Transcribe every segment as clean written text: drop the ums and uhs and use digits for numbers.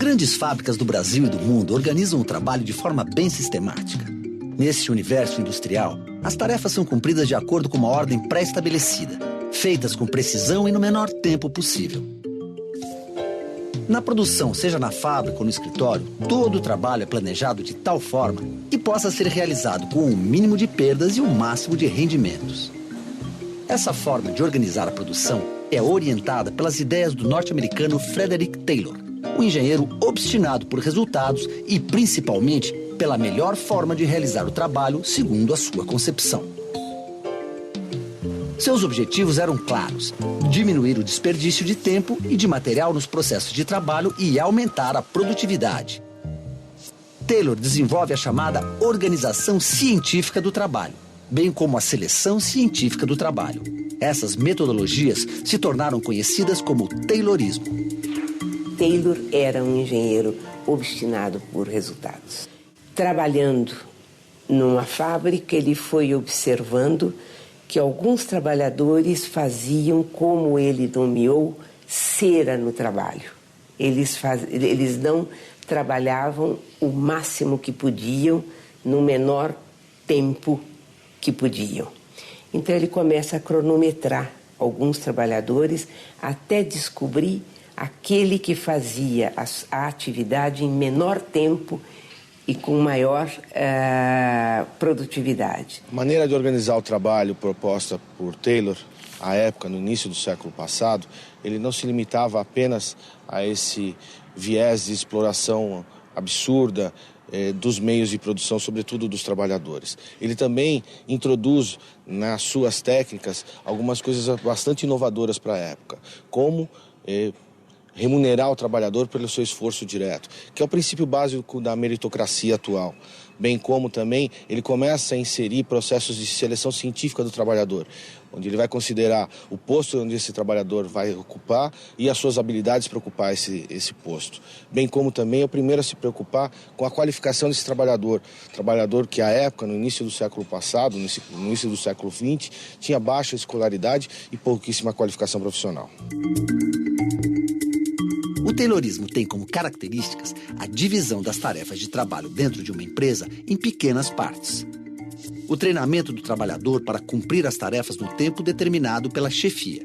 grandes fábricas do Brasil e do mundo organizam o trabalho de forma bem sistemática. Nesse universo industrial, as tarefas são cumpridas de acordo com uma ordem pré-estabelecida, feitas com precisão e no menor tempo possível. Na produção, seja na fábrica ou no escritório, todo o trabalho é planejado de tal forma que possa ser realizado com o mínimo de perdas e o máximo de rendimentos. Essa forma de organizar a produção é orientada pelas ideias do norte-americano Frederick Taylor, um engenheiro obstinado por resultados e, principalmente, pela melhor forma de realizar o trabalho segundo a sua concepção. Seus objetivos eram claros: diminuir o desperdício de tempo e de material nos processos de trabalho e aumentar a produtividade. Taylor desenvolve a chamada organização científica do trabalho, bem como a seleção científica do trabalho. Essas metodologias se tornaram conhecidas como Taylorismo. Taylor era um engenheiro obstinado por resultados. Trabalhando numa fábrica, ele foi observando que alguns trabalhadores faziam, como ele nomeou, cera no trabalho. Eles não trabalhavam o máximo que podiam, no menor tempo que podiam. Então ele começa a cronometrar alguns trabalhadores até descobrir aquele que fazia a atividade em menor tempo e com maior produtividade. A maneira de organizar o trabalho proposta por Taylor, à época, no início do século passado, ele não se limitava apenas a esse viés de exploração absurda dos meios de produção, sobretudo dos trabalhadores. Ele também introduz nas suas técnicas algumas coisas bastante inovadoras para a época, como remunerar o trabalhador pelo seu esforço direto, que é o princípio básico da meritocracia atual. Bem como também ele começa a inserir processos de seleção científica do trabalhador, onde ele vai considerar o posto onde esse trabalhador vai ocupar e as suas habilidades para ocupar esse posto. Bem como também é o primeiro a se preocupar com a qualificação desse trabalhador que à época, no início do século passado, no início do século XX, tinha baixa escolaridade e pouquíssima qualificação profissional. O Taylorismo tem como características a divisão das tarefas de trabalho dentro de uma empresa em pequenas partes. O treinamento do trabalhador para cumprir as tarefas no tempo determinado pela chefia.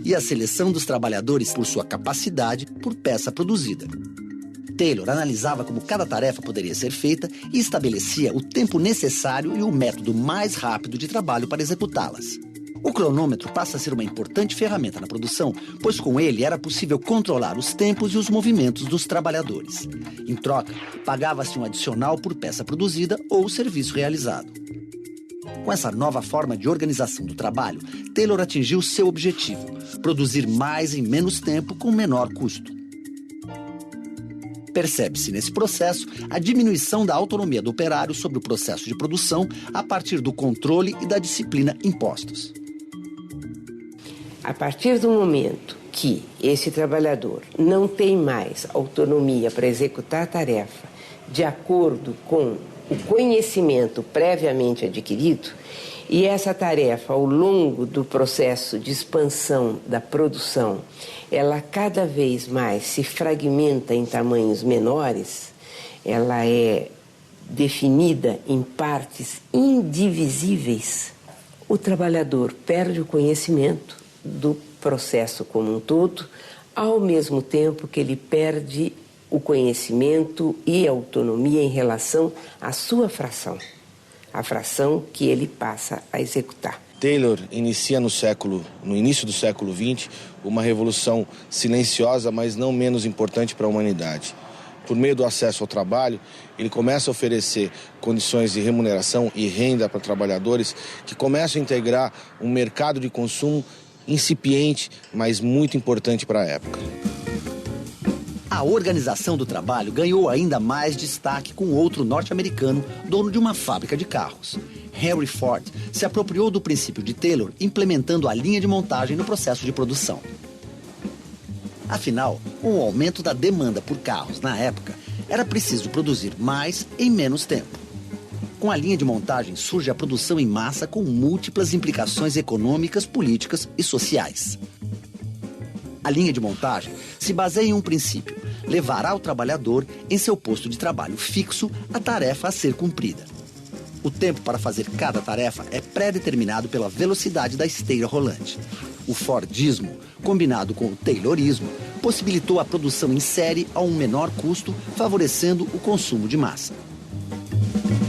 E a seleção dos trabalhadores por sua capacidade por peça produzida. Taylor analisava como cada tarefa poderia ser feita e estabelecia o tempo necessário e o método mais rápido de trabalho para executá-las. O cronômetro passa a ser uma importante ferramenta na produção, pois com ele era possível controlar os tempos e os movimentos dos trabalhadores. Em troca, pagava-se um adicional por peça produzida ou serviço realizado. Com essa nova forma de organização do trabalho, Taylor atingiu seu objetivo: produzir mais em menos tempo com menor custo. Percebe-se nesse processo a diminuição da autonomia do operário sobre o processo de produção a partir do controle e da disciplina impostos. A partir do momento que esse trabalhador não tem mais autonomia para executar a tarefa de acordo com o conhecimento previamente adquirido, e essa tarefa, ao longo do processo de expansão da produção, ela cada vez mais se fragmenta em tamanhos menores, ela é definida em partes indivisíveis, o trabalhador perde o conhecimento do processo como um todo, ao mesmo tempo que ele perde o conhecimento e a autonomia em relação à sua fração, a fração que ele passa a executar. Taylor inicia no início do século XX, uma revolução silenciosa, mas não menos importante para a humanidade. Por meio do acesso ao trabalho, ele começa a oferecer condições de remuneração e renda para trabalhadores que começam a integrar um mercado de consumo incipiente, mas muito importante para a época. A organização do trabalho ganhou ainda mais destaque com outro norte-americano, dono de uma fábrica de carros. Henry Ford se apropriou do princípio de Taylor, implementando a linha de montagem no processo de produção. Afinal, com o aumento da demanda por carros na época, era preciso produzir mais em menos tempo. Com a linha de montagem surge a produção em massa com múltiplas implicações econômicas, políticas e sociais. A linha de montagem se baseia em um princípio. levará o trabalhador em seu posto de trabalho fixo a tarefa a ser cumprida. O tempo para fazer cada tarefa é pré-determinado pela velocidade da esteira rolante. O Fordismo, combinado com o Taylorismo, possibilitou a produção em série a um menor custo, favorecendo o consumo de massa.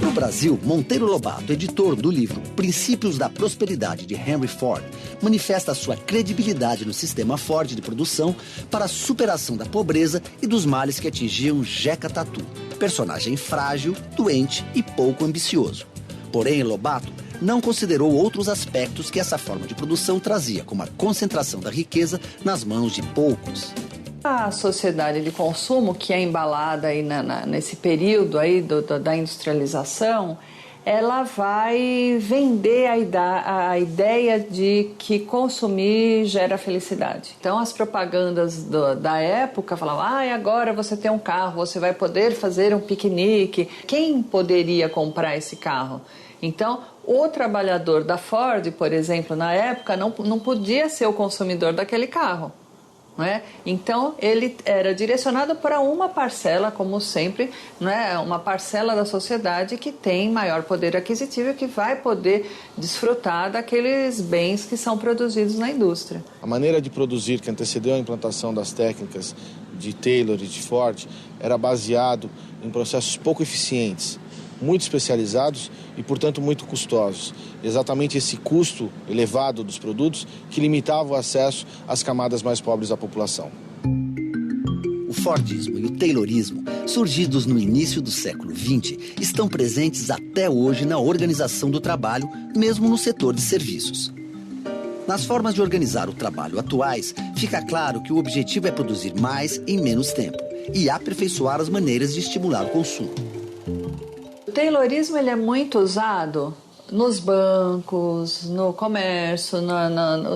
No Brasil, Monteiro Lobato, editor do livro Princípios da Prosperidade de Henry Ford, manifesta sua credibilidade no sistema Ford de produção para a superação da pobreza e dos males que atingiam Jeca Tatu, personagem frágil, doente e pouco ambicioso. Porém, Lobato não considerou outros aspectos que essa forma de produção trazia, como a concentração da riqueza nas mãos de poucos. A sociedade de consumo, que é embalada aí nesse período aí da industrialização, ela vai vender a ideia de que consumir gera felicidade. Então, as propagandas da época falavam: agora você tem um carro, você vai poder fazer um piquenique. Quem poderia comprar esse carro? Então, o trabalhador da Ford, por exemplo, na época, não podia ser o consumidor daquele carro. Não é? Então, ele era direcionado para uma parcela, como sempre, não é? Uma parcela da sociedade que tem maior poder aquisitivo e que vai poder desfrutar daqueles bens que são produzidos na indústria. A maneira de produzir que antecedeu a implantação das técnicas de Taylor e de Ford era baseado em processos pouco eficientes, muito especializados e, portanto, muito custosos. Exatamente esse custo elevado dos produtos que limitava o acesso às camadas mais pobres da população. O Fordismo e o Taylorismo, surgidos no início do século XX, estão presentes até hoje na organização do trabalho, mesmo no setor de serviços. Nas formas de organizar o trabalho atuais, fica claro que o objetivo é produzir mais em menos tempo e aperfeiçoar as maneiras de estimular o consumo. O Taylorismo ele é muito usado nos bancos, no comércio,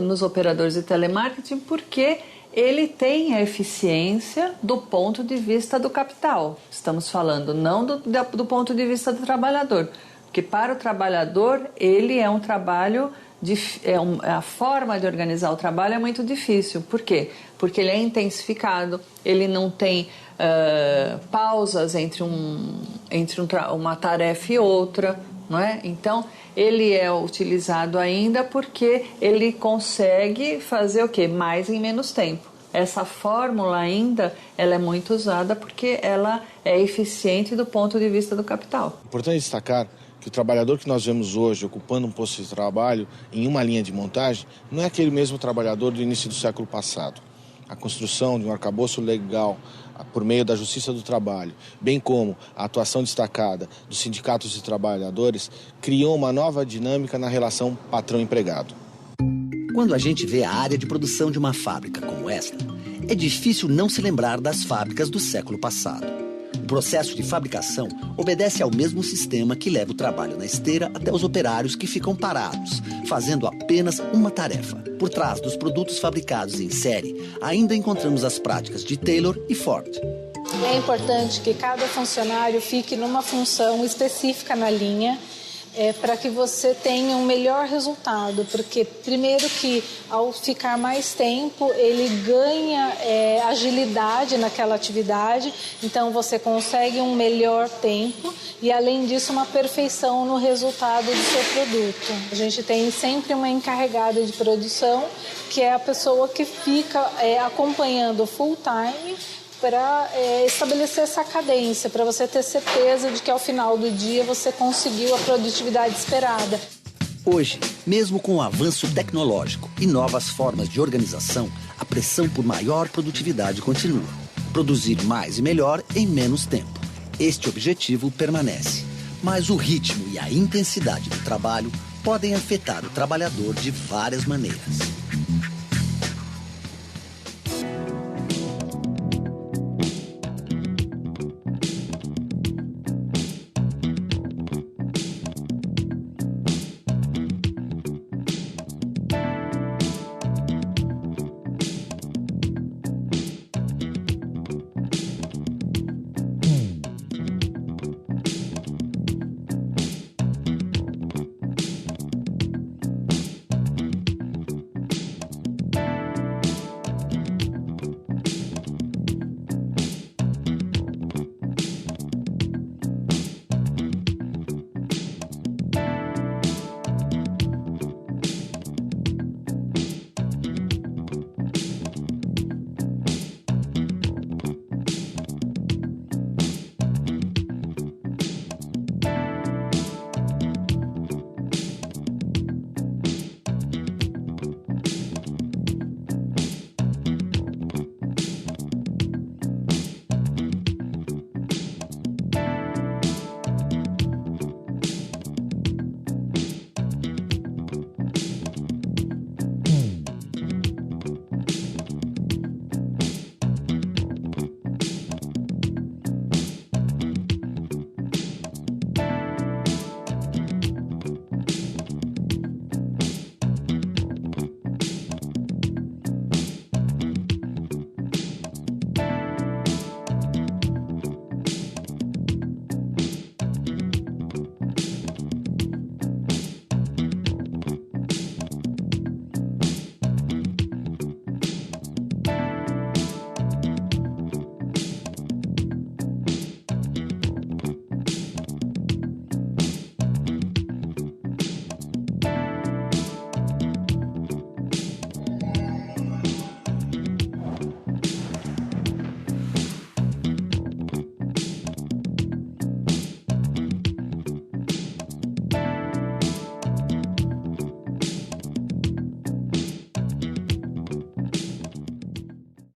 nos operadores de telemarketing, porque ele tem a eficiência do ponto de vista do capital. Estamos falando não do ponto de vista do trabalhador, porque para o trabalhador ele é um trabalho, a forma de organizar o trabalho é muito difícil. Por quê? Porque ele é intensificado, ele não tem pausas entre uma tarefa e outra, não é? Então, ele é utilizado ainda porque ele consegue fazer o quê? Mais em menos tempo. Essa fórmula ainda ela é muito usada porque ela é eficiente do ponto de vista do capital. Importante destacar que o trabalhador que nós vemos hoje ocupando um posto de trabalho em uma linha de montagem não é aquele mesmo trabalhador do início do século passado. A construção de um arcabouço legal por meio da Justiça do Trabalho, bem como a atuação destacada dos sindicatos de trabalhadores, criou uma nova dinâmica na relação patrão-empregado. Quando a gente vê a área de produção de uma fábrica como esta, é difícil não se lembrar das fábricas do século passado. O processo de fabricação obedece ao mesmo sistema que leva o trabalho na esteira até os operários que ficam parados, fazendo apenas uma tarefa. Por trás dos produtos fabricados em série, ainda encontramos as práticas de Taylor e Ford. É importante que cada funcionário fique numa função específica na linha, para que você tenha um melhor resultado, porque primeiro que ao ficar mais tempo ele ganha agilidade naquela atividade, então você consegue um melhor tempo e além disso uma perfeição no resultado do seu produto. A gente tem sempre uma encarregada de produção que é a pessoa que fica acompanhando full time para estabelecer essa cadência, para você ter certeza de que ao final do dia você conseguiu a produtividade esperada. Hoje, mesmo com o avanço tecnológico e novas formas de organização, a pressão por maior produtividade continua. Produzir mais e melhor em menos tempo. Este objetivo permanece, mas o ritmo e a intensidade do trabalho podem afetar o trabalhador de várias maneiras.